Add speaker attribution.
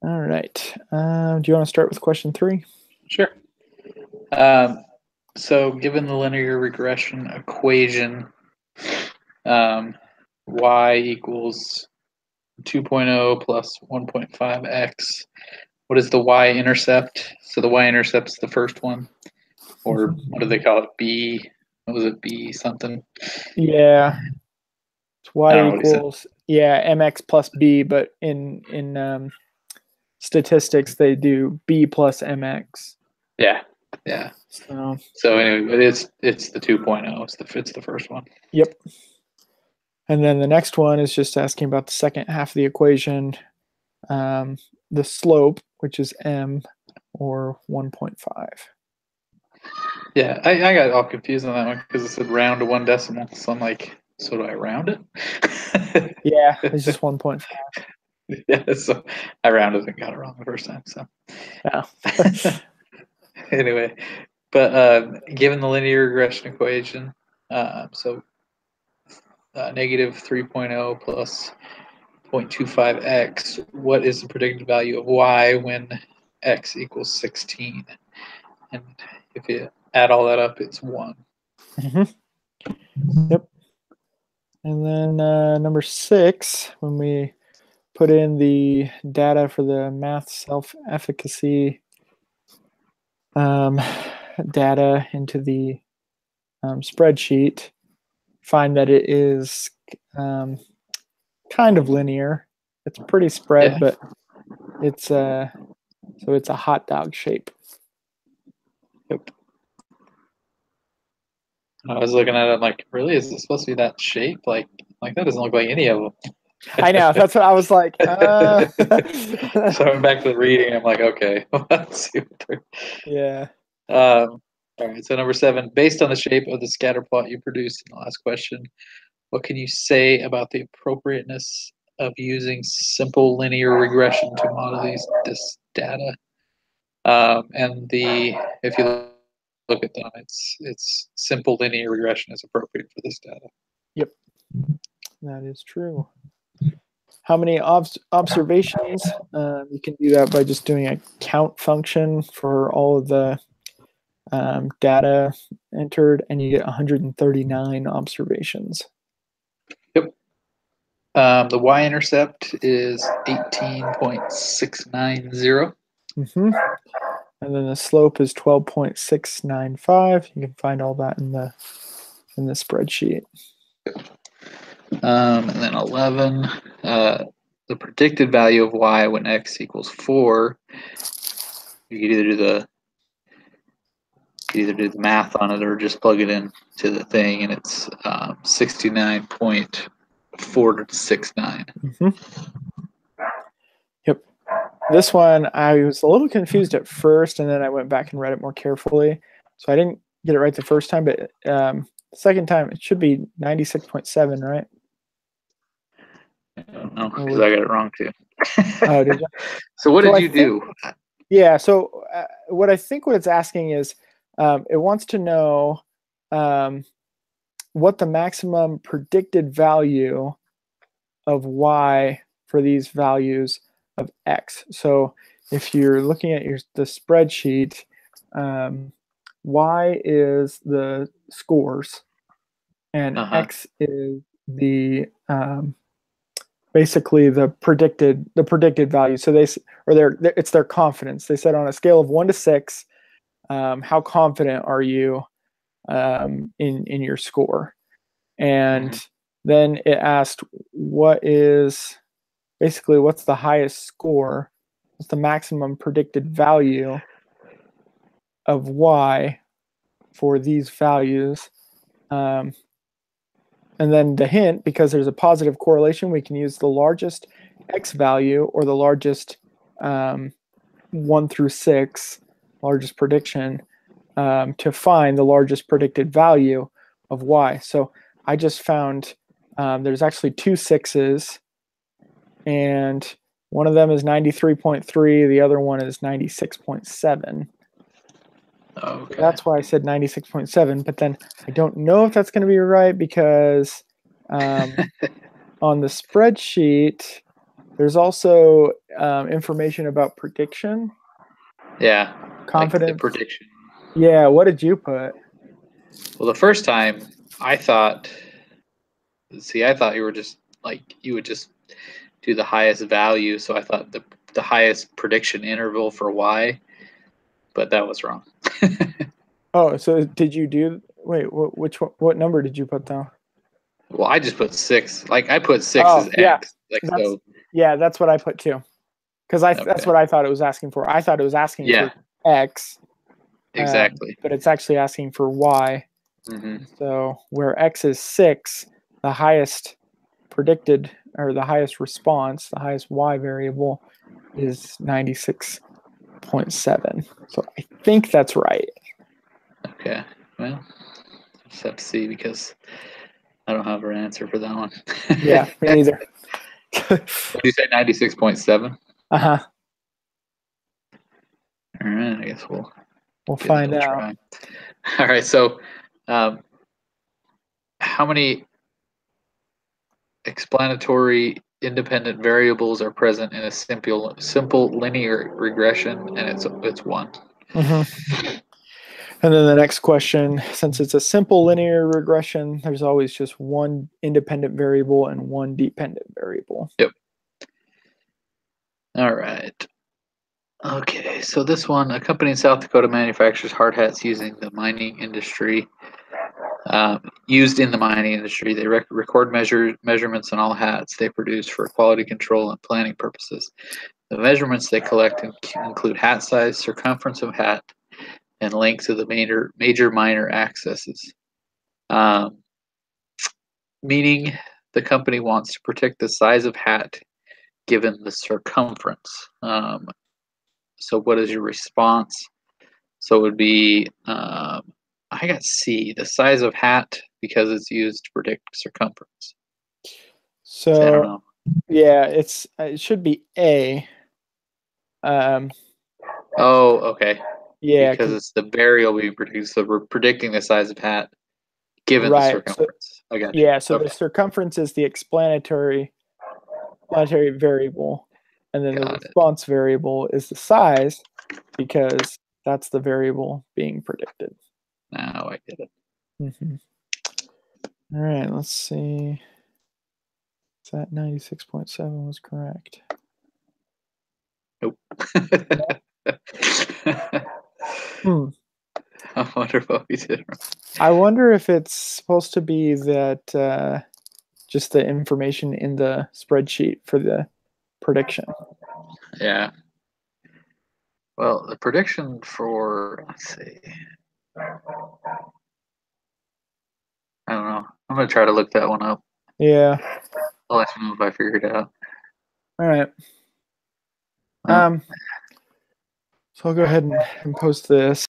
Speaker 1: All right. Do you want to start with question 3?
Speaker 2: Sure. So given the linear regression equation, y equals 2.0 plus 1.5x, what is the y-intercept? So the y-intercept's the first one, or what do they call it? B, what was it? B something?
Speaker 1: Yeah. It's
Speaker 2: I
Speaker 1: y
Speaker 2: don't know what he said.
Speaker 1: equals, mx plus b, but in statistics, they do b plus mx.
Speaker 2: Yeah. So anyway, it's the 2.0. It's the first one.
Speaker 1: Yep. And then the next one is just asking about the second half of the equation, the slope, which is m, or 1.5.
Speaker 2: Yeah, I got all confused on that one because it said round to one decimal. So I'm like, so do I round it?
Speaker 1: Yeah, it's just 1.5.
Speaker 2: Yeah, so I rounded and got it wrong the first time. So
Speaker 1: Yeah.
Speaker 2: anyway, but given the linear regression equation, so negative 3.0 plus 0.25x, what is the predicted value of y when x equals 16? And if you add all that up, it's 1.
Speaker 1: Yep. And then number 6, when we put in the data for the math self-efficacy data into the spreadsheet, find that it is kind of linear. It's pretty spread,
Speaker 2: Yeah.
Speaker 1: but it's so it's a hot dog shape.
Speaker 2: Yep. I was looking at it, I'm like, really? Is this supposed to be that shape? Like that doesn't look like any of them.
Speaker 1: I know. That's what I was like.
Speaker 2: So I went back to the reading. I'm like, okay, let's see what they're.
Speaker 1: Yeah.
Speaker 2: All right. So number 7, based on the shape of the scatter plot you produced in the last question, what can you say about the appropriateness of using simple linear regression to model this data? And if you look at them, it's simple linear regression is appropriate for this data.
Speaker 1: Yep. That is true. How many observations? You can do that by just doing a count function for all of the data entered, and you get 139 observations.
Speaker 2: Yep. The y-intercept is 18.690.
Speaker 1: Mm-hmm. And then the slope is 12.695. You can find all that in the spreadsheet.
Speaker 2: And then 11, the predicted value of y when x equals 4. You could either do the math on it or just plug it in to the thing, and it's 69.469.
Speaker 1: Mm-hmm. Yep. This one, I was a little confused at first, and then I went back and read it more carefully. So I didn't get it right the first time, but second time, it should be 96.7, right?
Speaker 2: I don't know, because I got it wrong too.
Speaker 1: Oh, did you?
Speaker 2: So what did you do?
Speaker 1: Yeah, so what it's asking is, it wants to know what the maximum predicted value of y for these values of x. So if you're looking at the spreadsheet, y is the scores, and x is the basically the predicted value. So it's their confidence. They said on a scale of 1 to 6, how confident are you in your score? And then it asked what's the highest score, what's the maximum predicted value of y for these values. And then the hint, because there's a positive correlation, we can use the largest x value or the largest 1 through 6, largest prediction, to find the largest predicted value of y. So I just found there's actually 2 6s, and one of them is 93.3, the other one is 96.7.
Speaker 2: Okay.
Speaker 1: That's why I said 96.7, but then I don't know if that's going to be right because on the spreadsheet, there's also information about prediction,
Speaker 2: Yeah.
Speaker 1: confidence.
Speaker 2: Like the prediction.
Speaker 1: Yeah. What did you put?
Speaker 2: Well, the first time I thought you were just like you would just do the highest value. So I thought the highest prediction interval for Y, but that was wrong.
Speaker 1: Oh, so did you do? Wait, which one? What number did you put down?
Speaker 2: Well, I just put 6. Like I put 6 as
Speaker 1: yeah.
Speaker 2: X. Like
Speaker 1: That's,
Speaker 2: so.
Speaker 1: yeah, that's what I put too. Because that's
Speaker 2: Okay.
Speaker 1: what I thought it was asking for. I thought it was asking
Speaker 2: Yeah.
Speaker 1: for X.
Speaker 2: Exactly.
Speaker 1: But it's actually asking for Y.
Speaker 2: Mm-hmm.
Speaker 1: So where X is 6, the highest predicted or the highest response, the highest Y variable is 96.7. So I think that's right.
Speaker 2: Okay. Well, just have to see because I don't have an answer for that one.
Speaker 1: Yeah, me neither.
Speaker 2: What did you say? 96.7.
Speaker 1: Uh-huh.
Speaker 2: All right. I guess we'll
Speaker 1: find out.
Speaker 2: try. All right. So, how many explanatory independent variables are present in a simple linear regression? And it's 1.
Speaker 1: Mm-hmm. And then the next question, since it's a simple linear regression, there's always just one independent variable and one dependent variable.
Speaker 2: Yep. All right. Okay, so this one, a company in South Dakota manufactures hard hats using the mining industry. Used in the mining industry, they record measurements on all hats they produce for quality control and planning purposes. The measurements they collect include hat size, circumference of hat, and length of the major minor axes. Meaning the company wants to predict the size of hat given the circumference. So what is your response? So it would be, I got C, the size of hat because it's used to predict circumference.
Speaker 1: So
Speaker 2: I don't know.
Speaker 1: Yeah, it should be A.
Speaker 2: Oh, okay.
Speaker 1: Yeah,
Speaker 2: Because it's the variable being produced, so we're predicting the size of hat given the circumference.
Speaker 1: So,
Speaker 2: I got you.
Speaker 1: Yeah, so
Speaker 2: okay.
Speaker 1: the circumference is the explanatory variable, and then the response variable is the size because that's the variable being predicted.
Speaker 2: Now I get it.
Speaker 1: Mm-hmm. All right, let's see. Is that 96.7 was correct?
Speaker 2: Nope. I wonder what we did wrong.
Speaker 1: I wonder if it's supposed to be that just the information in the spreadsheet for the prediction.
Speaker 2: Yeah. Well, the prediction for, let's see. I don't know. I'm going to try to look that one up.
Speaker 1: Yeah.
Speaker 2: I'll let you know if I figure it out.
Speaker 1: All right. So I'll go ahead and post this.